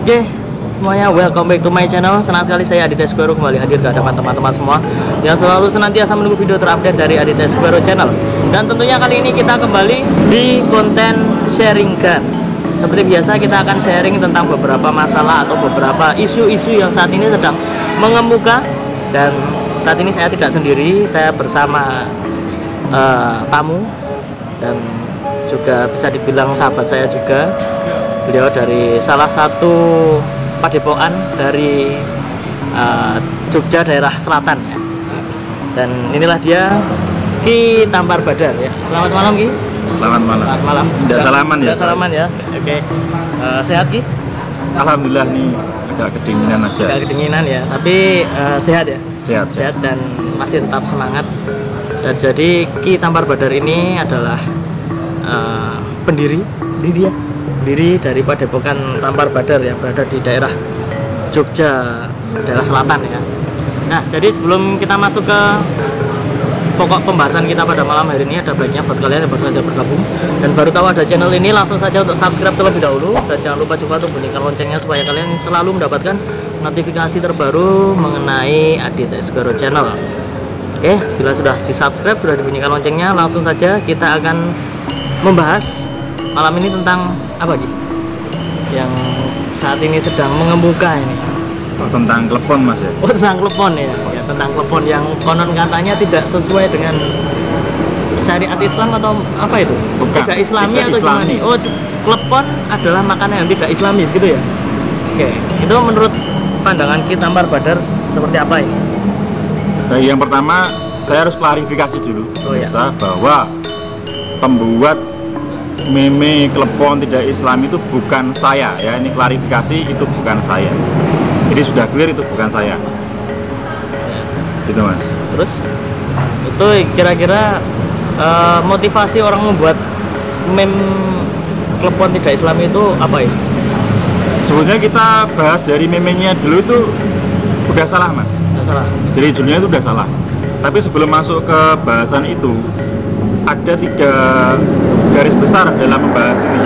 Oke, semuanya welcome back to my channel. Senang sekali saya Aditya Square kembali hadir ke hadapan teman-teman semua yang selalu senantiasa menunggu video terupdate dari Aditya Square channel. Dan tentunya kali ini kita kembali di konten sharing gun. Seperti biasa kita akan sharing tentang beberapa masalah atau beberapa isu-isu yang saat ini sedang mengemuka. Dan saat ini saya tidak sendiri, saya bersama tamu dan juga bisa dibilang sahabat saya juga. Beliau dari salah satu padepokan dari Jogja daerah selatan ya. Dan inilah dia Ki Tampar Badar ya. Selamat malam Ki. Selamat malam. Selamat malam. Tidak salaman ya. Tidak salaman ya. Oke. Sehat Ki? Alhamdulillah nih agak kedinginan aja. Agak kedinginan ya, tapi sehat ya. Sehat. Sehat dan masih tetap semangat. Dan jadi Ki Tampar Badar ini adalah pendiri dari Padepokan Tampar Badar yang berada di daerah Jogja, daerah selatan ya. Nah, jadi sebelum kita masuk ke pokok pembahasan kita pada malam hari ini, ada baiknya buat kalian yang baru saja bergabung dan baru tahu ada channel ini, langsung saja untuk subscribe terlebih dahulu. Dan jangan lupa juga untuk bunyikan loncengnya supaya kalian selalu mendapatkan notifikasi terbaru mengenai Aditya Square channel. Oke, bila sudah di subscribe, sudah dibunyikan loncengnya, langsung saja kita akan membahas malam ini tentang apa Ki? Yang saat ini sedang mengemuka ini. Oh, tentang klepon Mas ya? Oh, tentang klepon ya. Ya, tentang klepon yang konon katanya tidak sesuai dengan syariat Islam atau apa itu? Bukan, tidak Islami tidak atau Islami. gimana? Oh, klepon adalah makanan yang tidak Islami gitu ya? Oke, itu menurut pandangan Ki Tampar Badar seperti apa ini? Nah, yang pertama saya harus klarifikasi dulu pemirsa, bahwa pembuat meme klepon tidak Islam itu bukan saya ya. Ini klarifikasi, itu bukan saya. Jadi sudah clear itu bukan saya. Gitu Mas. Terus itu kira-kira motivasi orang membuat meme klepon tidak Islam itu apa ya? Sebetulnya kita bahas dari memenya dulu itu udah salah Mas. Tidak salah. Jadi judulnya itu udah salah. Tapi sebelum masuk ke bahasan itu, ada 3 garis besar dalam membahas ini.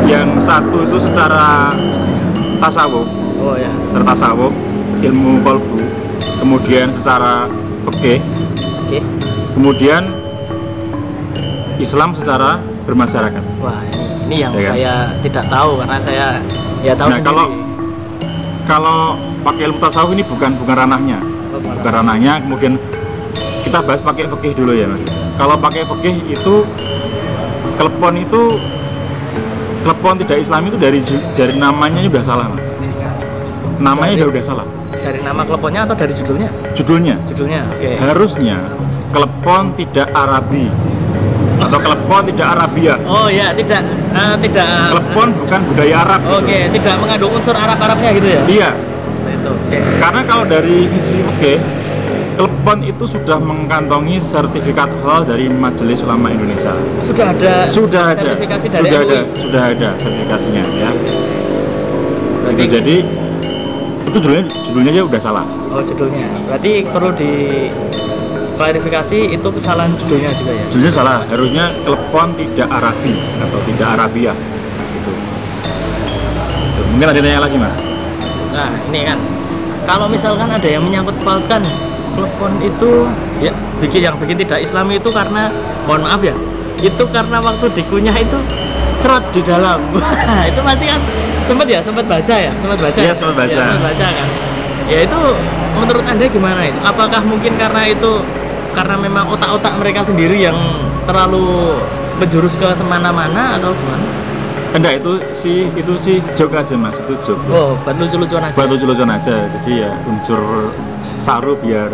Yang satu itu secara tasawuf. Oh ya. Secara tasawuf, ilmu qalbu. Kemudian secara fikih. Oke. Kemudian Islam secara bermasyarakat. Wah, ini yang Ya kan? saya tidak tahu karena saya ya tahu Nah, sendiri. kalau pakai ilmu tasawuf ini bukan ranahnya. Bukan ranahnya. Kemudian kita bahas pakai fikih dulu ya Mas. Kalau pakai fikih itu klepon tidak Islam itu dari namanya udah salah Mas. Namanya udah salah. Dari nama kleponnya atau dari judulnya? Judulnya. Judulnya. Oke. Harusnya klepon tidak Arabi atau klepon tidak Arabia. Oh ya, tidak. Klepon bukan budaya Arab. Oke, tidak mengandung unsur Arab-Arabnya gitu ya? Iya. Itu. Oke. Karena kalau dari sisi fikih, klepon itu sudah mengantongi sertifikat halal dari Majelis Ulama Indonesia. Sudah ada. Sertifikasi dari MUI. Sudah ada sertifikasinya ya. Berarti, Itu jadi itu judulnya aja udah salah. oh, judulnya. Berarti perlu diklarifikasi itu kesalahan judulnya juga ya? Judulnya salah. Harusnya klepon tidak Arabi atau tidak Arabia. Gitu. Mungkin ada tanya lagi Mas. Nah, ini kan kalau misalkan ada yang menyangkut pautkan klepon itu ya yang bikin tidak Islami itu karena, mohon maaf ya, itu karena waktu dikunyah itu cerot di dalam. Itu pasti kan sempat baca ya? Iya, sempat baca. Ya, sempat baca kan. Ya itu menurut Anda gimana itu? Apakah mungkin karena memang otak-otak mereka sendiri yang terlalu menjurus ke semana-mana atau gimana? Enggak, itu sih joke aja Mas, itu joke. Oh, buat lucu-lucuan aja. Buat lucu-lucuan aja. Jadi ya unsur saru biar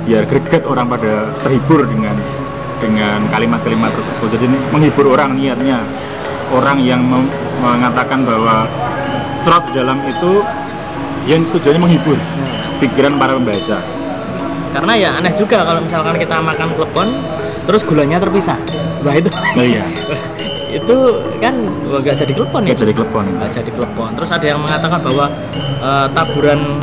greget orang pada terhibur dengan kalimat-kalimat tersebut. Jadi ini menghibur orang niatnya. Orang yang mengatakan bahwa cerot di dalam itu yang tujuannya menghibur pikiran para pembaca. Karena ya aneh juga kalau misalkan kita makan klepon terus gulanya terpisah. Wah itu. Oh iya. Itu kan nggak jadi klepon ya? Nggak jadi klepon. Nggak jadi klepon. Terus ada yang mengatakan bahwa taburan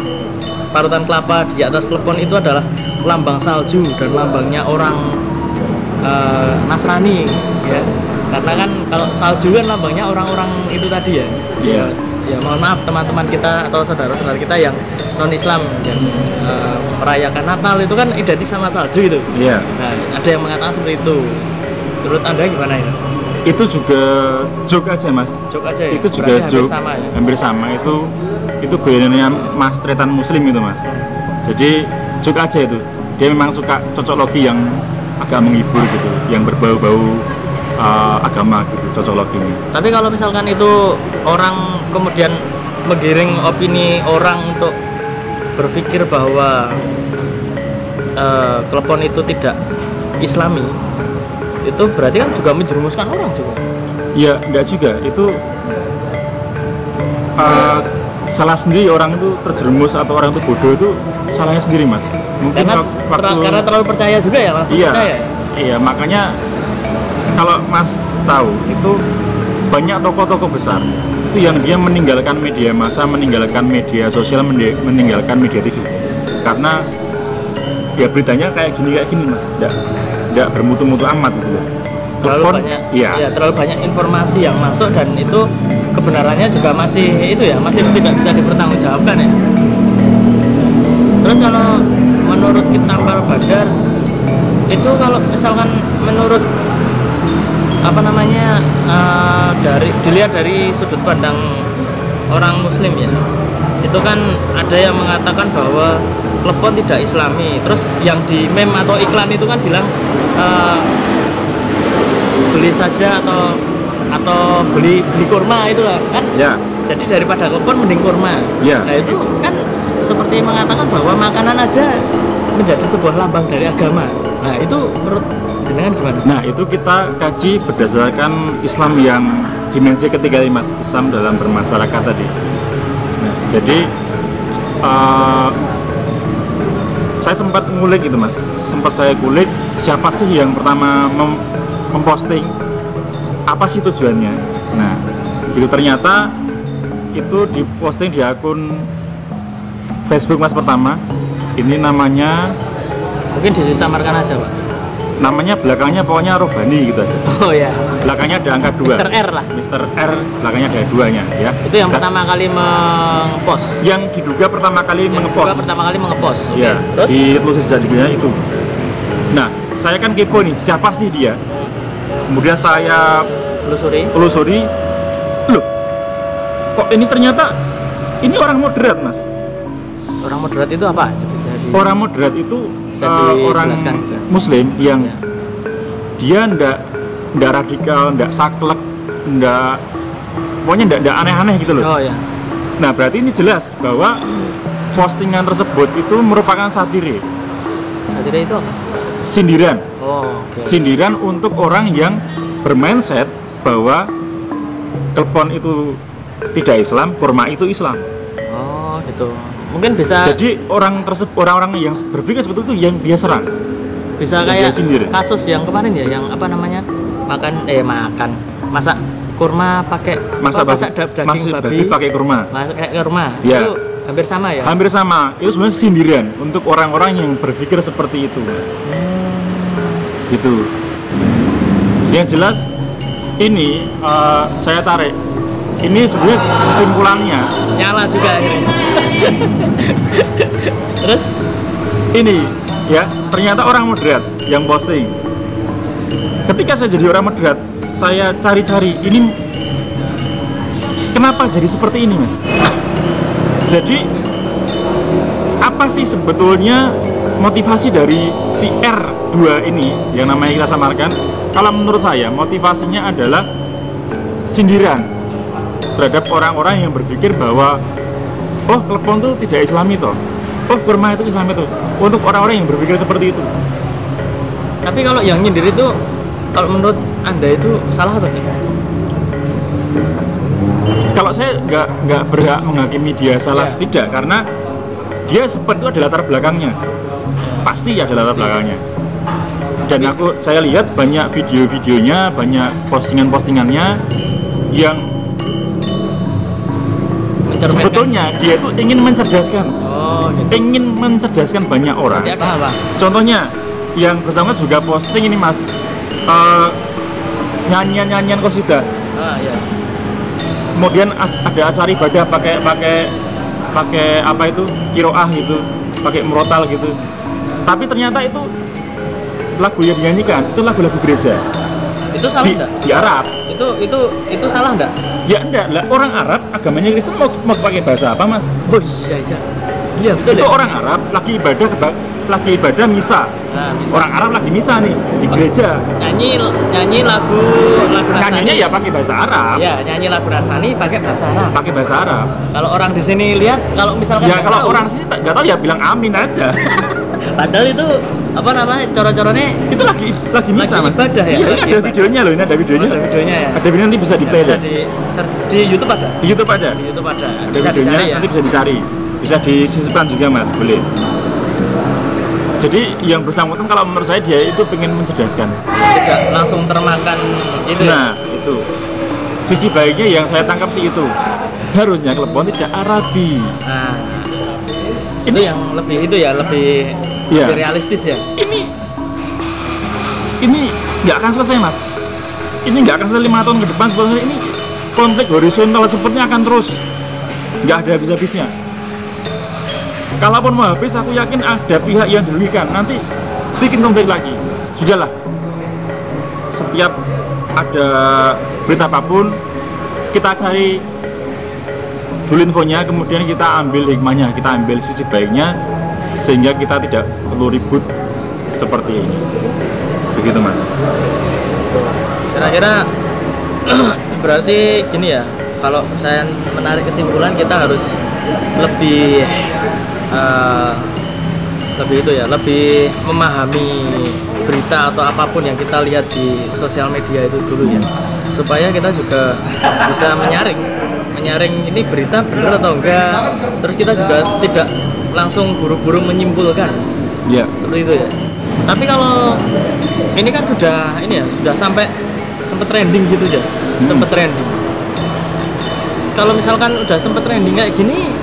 parutan kelapa di atas klepon itu adalah lambang salju dan lambangnya orang Nasrani ya. karena kan kalau salju kan lambangnya orang-orang itu tadi ya. Iya. Ya mohon maaf teman-teman kita atau saudara-saudara kita yang non Islam yang merayakan Natal itu kan identik sama salju itu. Iya. Nah, ada yang mengatakan seperti itu. Menurut Anda gimana ya? Itu juga joke aja mas. Joke aja ya? Itu juga Berarti joke. hampir sama ya? Hampir sama. Itu goyanannya mas tretan muslim itu mas. Jadi joke aja itu. Dia memang suka cocok logi yang agak menghibur gitu, yang berbau-bau agama gitu, cocok loginya. Tapi kalau misalkan itu orang kemudian menggiring opini orang untuk berpikir bahwa klepon itu tidak Islami, itu berarti kan juga menjerumuskan orang juga. Ya enggak juga, itu salah sendiri orang itu terjerumus atau orang itu bodoh itu salahnya sendiri mas. Mungkin karena terlalu percaya juga ya, langsung iya, percaya. Iya, makanya kalau mas tahu itu banyak tokoh-tokoh besar itu yang dia meninggalkan media massa, meninggalkan media sosial, meninggalkan media TV karena ya beritanya kayak gini mas, tidak bermutu-mutu amat gitu. Terlalu banyak, iya. Ya, terlalu banyak informasi yang masuk dan itu kebenarannya juga masih itu ya, masih tidak bisa dipertanggungjawabkan ya. Terus kalau menurut Kitab Al-Badar itu kalau misalkan menurut apa namanya dilihat dari sudut pandang orang Muslim ya, itu kan ada yang mengatakan bahwa klepon tidak Islami. Terus yang di meme atau iklan itu kan bilang beli saja atau beli kurma itulah kan ya. Jadi daripada klepon mending kurma ya. Nah itu kan seperti mengatakan bahwa makanan aja menjadi sebuah lambang dari agama. Nah itu menurut jenengan gimana? Nah itu kita kaji berdasarkan Islam yang dimensi ketiga mas, Islam dalam bermasyarakat tadi. Nah, jadi saya sempat ngulik itu mas, saya kulik siapa sih yang pertama memposting, apa sih tujuannya. Nah itu ternyata itu diposting di akun Facebook mas pertama. Ini namanya mungkin disamarkan aja pak, namanya belakangnya pokoknya Robani gitu aja. Oh ya, belakangnya ada angka 2, Mr. R lah. Mr. R, belakangnya ada 2-nya ya. Itu yang pertama kali mengepost, yang diduga pertama kali mengepost. Okay. Ya, ditelusuri jadinya itu. Nah, saya kan kepo nih, siapa sih dia? Kemudian saya telusuri, loh, kok ini ternyata ini orang moderat mas. Orang moderat itu apa? Orang moderat itu orang juga. Muslim yang dia ndak radikal, ndak saklek, pokoknya ndak aneh-aneh gitu loh. Oh ya. Nah berarti ini jelas bahwa postingan tersebut itu merupakan satire. Satire itu apa? Sindiran. Oh. Okay. Sindiran untuk orang yang bermindset bahwa klepon itu tidak Islam, kurma itu Islam. Oh gitu. Mungkin bisa. Jadi orang-orang yang berpikir seperti itu yang dia serang. Bisa kayak kasus yang kemarin ya, yang apa namanya makan masak kurma pakai daging babi pakai kurma. Masak kayak kurma. Ya. Itu hampir sama ya. Hampir sama. Itu sebenarnya sindiran untuk orang-orang yang berpikir seperti itu, mas. Gitu. Yang jelas ini saya tarik. Ini sebenarnya kesimpulannya nyala juga akhirnya. Terus ini ya ternyata orang moderat yang posting. Ketika saya jadi orang moderat, saya cari-cari ini kenapa jadi seperti ini mas. Jadi apa sih sebetulnya motivasi dari si R2 ini yang namanya kita samarkan? Kalau menurut saya motivasinya adalah sindiran terhadap orang-orang yang berpikir bahwa oh klepon itu tidak Islami toh, oh kurma itu Islami toh, untuk orang-orang yang berpikir seperti itu. Tapi kalau yang nyindir itu, kalau menurut Anda itu salah atau tidak? Kalau saya nggak berhak menghakimi dia salah tidak, karena dia seperti itu ada latar belakangnya, pasti ada latar belakangnya. Dan saya lihat banyak video-videonya, banyak postingan-postingannya yang sebetulnya dia itu ingin mencerdaskan, ingin mencerdaskan banyak orang. Apa? Contohnya yang bersama juga posting ini mas, nyanyian qasidah. Ya. Kemudian ada acara ibadah pakai apa itu kiroah gitu, pakai murotal gitu. Tapi ternyata itu lagu yang dinyanyikan itu lagu-lagu gereja. Itu salah enggak? Di Arab. Itu salah enggak? Ya enggak lah, orang Arab agamanya Kristen mau pakai bahasa apa, Mas? Oh iya iya. Iya betul. Itu ya? orang Arab lagi ibadah misa. Nah, misa. Orang Arab lagi misa nih di gereja. Nyanyi lagu Nyanyinya ya pakai bahasa Arab. Ya, nyanyi lagu Rasani pakai bahasa Arab. Pakai bahasa Arab. Kalau orang di sini lihat, kalau misalkan Ya kalau orang sini nggak tahu ya bilang amin aja. Padahal itu apa namanya coro-corone Itu lagi misa, Mas. ibadah ya. Iya, ini ada videonya loh, ini ada videonya. Ada videonya ya. Ada video nanti bisa di play. Bisa di search di YouTube ada. Di YouTube ada. Di YouTube ada. Ada Bisa videonya, dicari ya. nanti bisa dicari. Bisa disisipkan juga, Mas, boleh. Jadi yang bersangkutan kalau menurut saya dia itu pengen mencerdaskan. Tidak langsung termakan itu. Nah, itu. Sisi baiknya yang saya tangkap sih itu. Harusnya Klepon tidak Arabi. Nah, itu yang lebih Iya. lebih realistis ya. Ini nggak akan selesai, Mas. Ini nggak akan selesai 5 tahun ke depan. Sebenarnya ini konflik horizontal sepertinya akan terus nggak ada habis-habisnya. Kalaupun mau habis, aku yakin ada pihak yang dirugikan. Nanti bikin konflik lagi. Sudahlah. Setiap ada berita apapun, kita cari dulu infonya, kemudian kita ambil hikmahnya, kita ambil sisi baiknya, sehingga kita tidak perlu ribut seperti ini. Begitu, Mas. Kira-kira berarti gini ya, kalau saya menarik kesimpulan kita harus lebih lebih memahami berita atau apapun yang kita lihat di sosial media itu dulu ya, supaya kita juga bisa menyaring ini berita benar atau enggak, terus kita juga tidak langsung buru-buru menyimpulkan. Ya. Seperti itu ya. Tapi kalau ini kan sudah sampai sempat trending gitu ya, sempat trending. Kalau misalkan udah sempat trending kayak gini,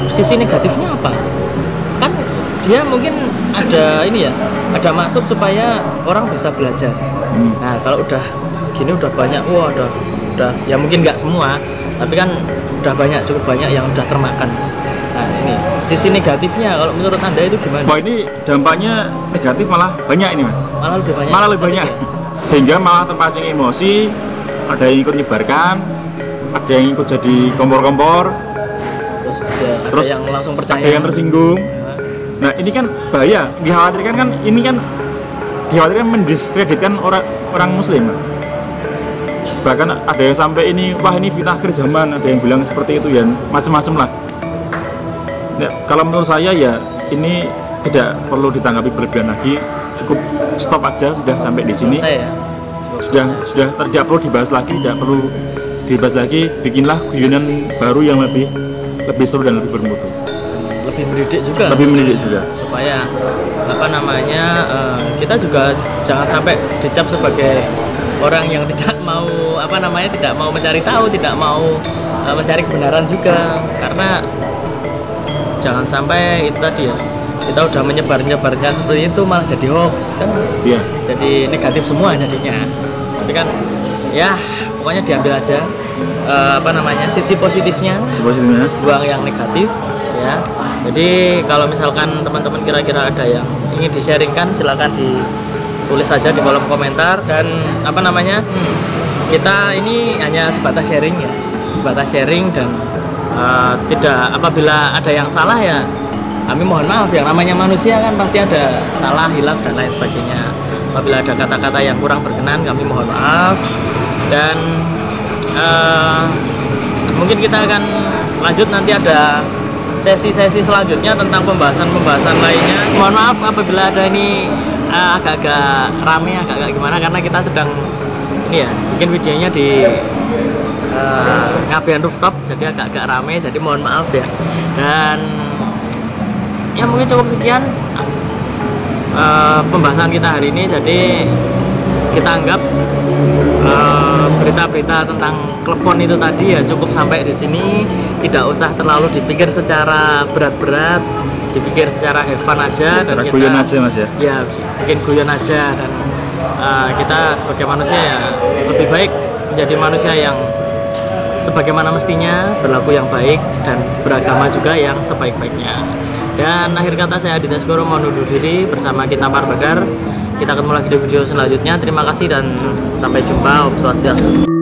sisi negatifnya apa? Kan dia mungkin ada maksud supaya orang bisa belajar. Nah, kalau udah gini udah banyak, udah ya mungkin nggak semua, tapi kan udah cukup banyak yang udah termakan. Nah, ini sisi negatifnya kalau menurut Anda itu gimana? Wah, ini dampaknya negatif malah banyak ini, Mas. Malah lebih banyak. Sehingga malah terpancing emosi, ada yang ikut nyebarkan, ada yang ikut jadi kompor-kompor, terus ada yang langsung percaya, ada yang tersinggung. Nah, ini kan bahaya. Dikhawatirkan mendiskreditkan orang muslim, Mas. Bahkan ada yang sampai ini, wah ini fitnah akhir zaman, ada yang bilang seperti itu ya, macam-macam lah. Nah, kalau menurut saya ya ini tidak perlu ditanggapi berlebihan lagi, cukup stop aja, sudah sampai di sini. Sudah tidak perlu dibahas lagi, bikinlah guyonan baru yang lebih seru dan lebih bermutu. Lebih mendidik juga. Supaya kita juga jangan sampai dicap sebagai orang yang tidak mau mencari tahu, tidak mau mencari kebenaran juga, karena jangan sampai itu tadi ya, kita udah menyebarkan seperti itu malah jadi hoax kan. Iya. Jadi negatif semua jadinya. Tapi kan ya pokoknya diambil aja sisi positifnya, buang yang negatif ya. Jadi kalau misalkan teman-teman kira-kira ada yang ingin di-sharingkan, silakan ditulis saja di kolom komentar. Dan kita ini hanya sebatas sharing dan tidak, apabila ada yang salah ya kami mohon maaf, yang namanya manusia kan pasti ada salah, hilaf dan lain sebagainya. Apabila ada kata-kata yang kurang berkenan kami mohon maaf, dan mungkin kita akan lanjut, nanti ada sesi-sesi selanjutnya tentang pembahasan lainnya. Mohon maaf apabila ada ini agak-agak rame, agak-agak gimana, karena kita sedang bikin videonya di Ngabean Rooftop, jadi agak-agak rame, jadi mohon maaf ya. Dan ya mungkin cukup sekian pembahasan kita hari ini. Jadi kita anggap berita-berita tentang Klepon itu tadi ya cukup sampai di sini, tidak usah terlalu dipikir secara berat-berat, dipikir secara have fun aja dan kita guyon aja Mas ya. Ya bikin guyon aja dan kita sebagai manusia ya lebih baik menjadi manusia yang sebagaimana mestinya, berlaku yang baik dan beragama juga yang sebaik-baiknya. Dan akhir kata saya Aditya Skoro mau undur diri bersama kita Parbadar. Kita ketemu lagi di video selanjutnya. Terima kasih dan sampai jumpa. Om Swastiastu.